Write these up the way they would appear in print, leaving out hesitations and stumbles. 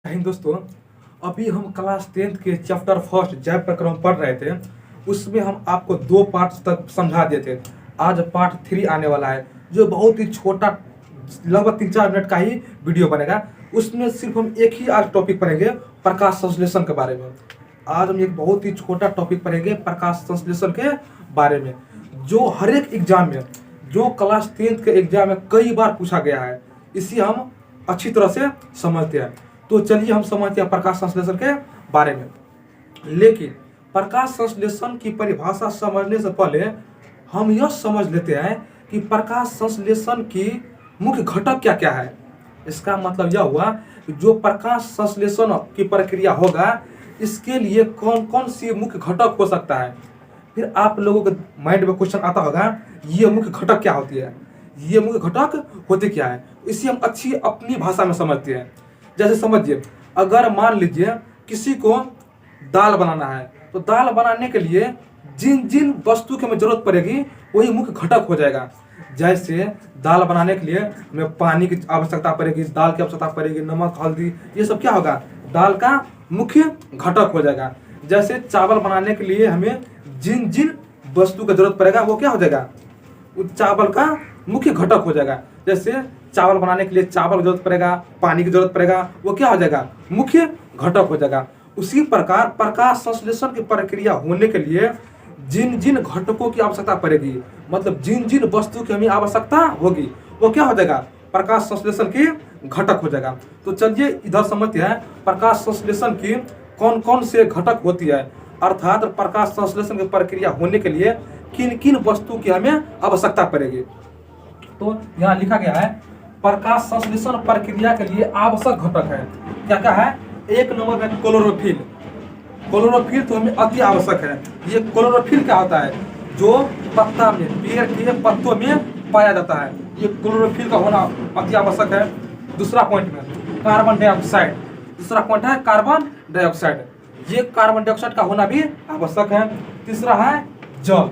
दोस्तों, अभी हम क्लास 10th के चैप्टर फर्स्ट जैव प्रक्रम पढ़ रहे थे। उसमें हम आपको 2 पार्ट्स तक समझा दिए थे। आज पार्ट 3 आने वाला है, जो बहुत ही छोटा, लगभग 3-4 मिनट का ही वीडियो बनेगा। उसमें सिर्फ हम एक ही आज टॉपिक पढ़ेंगे, प्रकाश संश्लेषण के बारे में। आज हम एक बहुत ही छोटा टॉपिक पढ़ेंगे प्रकाश संश्लेषण के बारे में, जो हर एक एग्जाम में, जो क्लास 10th के एग्जाम में कई बार पूछा गया है। इसी हम अच्छी तरह से समझते हैं। तो चलिए हम समझते हैं प्रकाश संश्लेषण के बारे में। लेकिन प्रकाश संश्लेषण की परिभाषा समझने से पहले हम यह समझ लेते हैं कि प्रकाश संश्लेषण की मुख्य घटक क्या क्या है। इसका मतलब यह हुआ कि जो प्रकाश संश्लेषण की प्रक्रिया होगा, इसके लिए कौन कौन सी मुख्य घटक हो सकता है। फिर आप लोगों के माइंड में क्वेश्चन आता होगा, ये मुख्य घटक क्या होती है, ये मुख्य घटक होते क्या है। इसी हम अच्छी अपनी भाषा में समझते हैं। जैसे समझिए, अगर मान लीजिए किसी को दाल बनाना है, तो दाल बनाने के लिए जिन जिन वस्तु की हमें जरूरत पड़ेगी वही मुख्य घटक हो जाएगा। जैसे दाल बनाने के लिए हमें पानी की आवश्यकता पड़ेगी, दाल की आवश्यकता पड़ेगी, नमक, हल्दी, ये सब क्या होगा, दाल का मुख्य घटक हो जाएगा। जैसे चावल बनाने के लिए हमें जिन जिन वस्तु की जरूरत पड़ेगा वो क्या हो जाएगा, उस चावल का मुख्य घटक हो जाएगा। जैसे चावल बनाने के लिए चावल की जरूरत पड़ेगा, पानी की जरूरत पड़ेगा, वो क्या हो जाएगा, मुख्य घटक हो जाएगा। उसी प्रकार प्रकाश संश्लेषण की प्रक्रिया होने के लिए जिन जिन घटकों की आवश्यकता पड़ेगी, मतलब जिन जिन वस्तु की हमें आवश्यकता होगी, वो क्या हो जाएगा, प्रकाश संश्लेषण की घटक हो जाएगा। तो चलिए इधर समझते हैं प्रकाश संश्लेषण की कौन कौन से घटक होती है, अर्थात प्रकाश संश्लेषण की प्रक्रिया होने के लिए किन किन वस्तु की हमें आवश्यकता पड़ेगी। तो यहाँ लिखा गया है, प्रकाश संश्लेषण प्रक्रिया के लिए आवश्यक घटक है। क्या क्या है, 1 नंबर में क्लोरोफिल। क्लोरोफिल तो हमें अति आवश्यक है। ये क्लोरोफिल क्या होता है, जो पत्ता में, पेड़ के पत्तों में पाया जाता है, ये क्लोरोफिल का होना अति आवश्यक है। दूसरा पॉइंट में कार्बन डाइऑक्साइड, दूसरा पॉइंट है कार्बन डाइऑक्साइड, ये कार्बन डाइऑक्साइड का होना भी आवश्यक है। तीसरा है जल,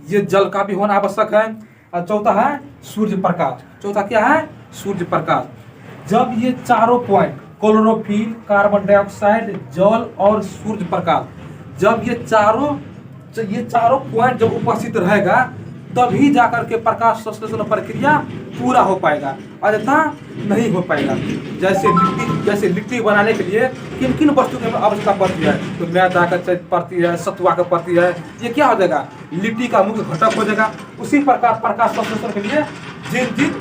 ये जल का भी होना आवश्यक है। और चौथा है सूर्य प्रकाश। चौथा क्या है, सूर्य प्रकाश। जब ये चारों पॉइंट, क्लोरोफिल, कार्बन डाइऑक्साइड, जल और सूर्य प्रकाश, जब ये चारों पॉइंट जब उपस्थित रहेगा, तभी जाकर के प्रकाश संश्लेषण प्रक्रिया पूरा हो पाएगा, अन्यथा नहीं हो पाएगा। जैसे लिट्टी बनाने के लिए किन किन वस्तु की आवश्यकता पड़ती है, तो मैदा का पड़ती है, सतुआ का पड़ती है, ये क्या हो जाएगा, लिट्टी का मुख्य घटक हो जाएगा। उसी प्रकार प्रकाश संश्लेषण के लिए जिन जिन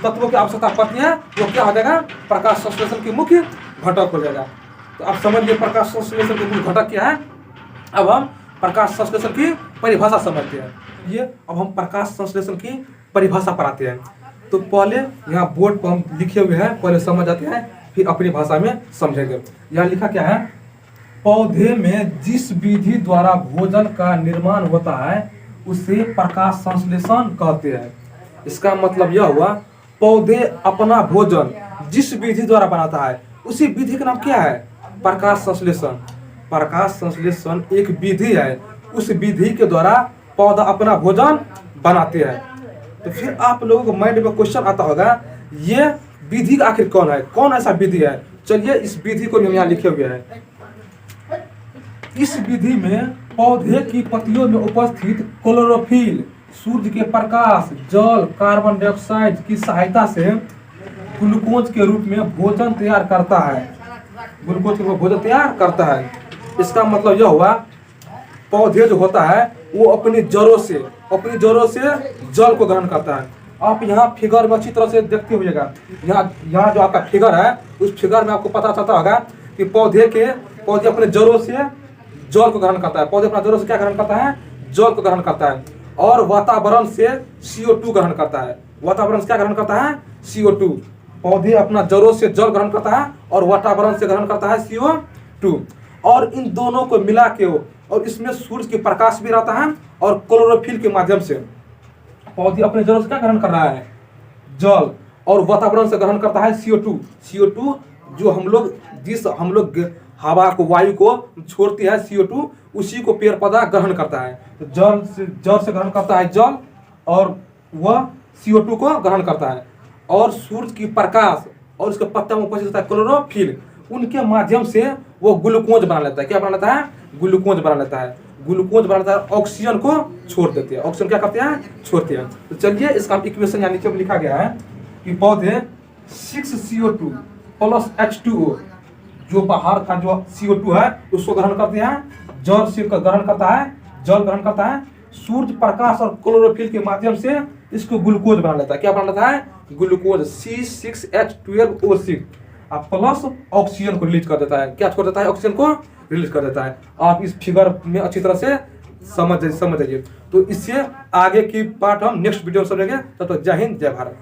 तत्वों की आवश्यकता पड़ती है, वो क्या हो जाएगा, प्रकाश संश्लेषण के मुख्य घटक हो जाएगा। तो आप समझिए प्रकाश संश्लेषण के मुख्य घटक क्या है। अब हम प्रकाश संश्लेषण की परिभाषा समझते हैं। ये अब हम प्रकाश संश्लेषण की परिभाषा पर आते हैं। तो पहले यहाँ बोर्ड पर हम लिखे हुए हैं, पहले समझ आते हैं, फिर अपनी भाषा में समझेंगे। यहाँ लिखा क्या है, पौधे में जिस विधि द्वारा भोजन का निर्माण होता है उसे प्रकाश संश्लेषण कहते हैं। इसका मतलब यह हुआ, पौधे अपना भोजन जिस विधि द्वारा बनाता है, उसी विधि का नाम क्या है, प्रकाश संश्लेषण। प्रकाश संश्लेषण एक विधि है, उस विधि के द्वारा पौधा अपना भोजन बनाते हैं। तो फिर आप लोगों को माइंड में क्वेश्चन आता होगा, ये विधि आखिर कौन है, कौन ऐसा विधि है। चलिए इस विधि को हम यहाँ लिखे हुए हैं। इस विधि में पौधे की पत्तियों में उपस्थित क्लोरोफिल सूर्य के प्रकाश, जल, कार्बन डाइऑक्साइड की सहायता से ग्लूकोज के रूप में भोजन तैयार करता है। ग्लूकोज के रूप में भोजन तैयार करता है। इसका मतलब यह हुआ, पौधे जो होता है वो अपनी जड़ों से जल को ग्रहण करता है। आप यहाँ फिगर में अच्छी तरह से देखते हुएगा, यहाँ जो आपका फिगर है, उस फिगर में आपको पता चलता होगा कि पौधे अपने जड़ों से जल को ग्रहण करता है। पौधे अपना जड़ों से क्या ग्रहण करता है, जल को ग्रहण करता है, और वातावरण से CO2 ग्रहण करता है। वातावरण से क्या ग्रहण करता है, CO2। पौधे अपना जड़ों से जल ग्रहण करता है और वातावरण से ग्रहण करता है CO2। और इन दोनों को मिला के, और इसमें सूर्य की प्रकाश भी रहता है, और क्लोरोफिल के माध्यम से पौधे अपने जड़ों से क्या ग्रहण कर रहा है, जल, और वातावरण से ग्रहण करता है CO2। जो हम लोग हवा को, वायु को छोड़ती है CO2, उसी को पेड़ पौधा ग्रहण करता है। तो जल से ग्रहण करता है जल, और वह CO2 को ग्रहण करता है। और सूर्य की प्रकाश और उसके पत्ते में उपस्थित होता है क्लोरोफिल, उनके माध्यम से वो ग्लूकोज बना लेता है। क्या बना लेता है? ग्लूकोज बना लेता है। ग्लूकोज बना लेता है, ऑक्सीजन को छोड़ देते हैं। ऑक्सीजन क्या करते हैं? छोड़ते हैं। तो चलिए इसका इक्वेशन यहाँ नीचे लिखा गया है कि पौधे 6CO2 प्लस H2O, जो बाहर का जो CO2 है उसको ग्रहण करते हैं, जल से ग्रहण करता है, जल ग्रहण करता है, सूर्य प्रकाश और क्लोरोफिल के माध्यम से इसको ग्लूकोज बना लेता है। क्या बना लेता है? ग्लूकोज C6H12O6 प्लस ऑक्सीजन को रिलीज कर देता है। क्या छोड़ देता है? ऑक्सीजन को रिलीज कर देता है। आप इस फिगर में अच्छी तरह से समझ जाइए। तो इससे आगे की पार्ट हम नेक्स्ट वीडियो में समझेंगे। तब तक जय हिंद, जय भारत।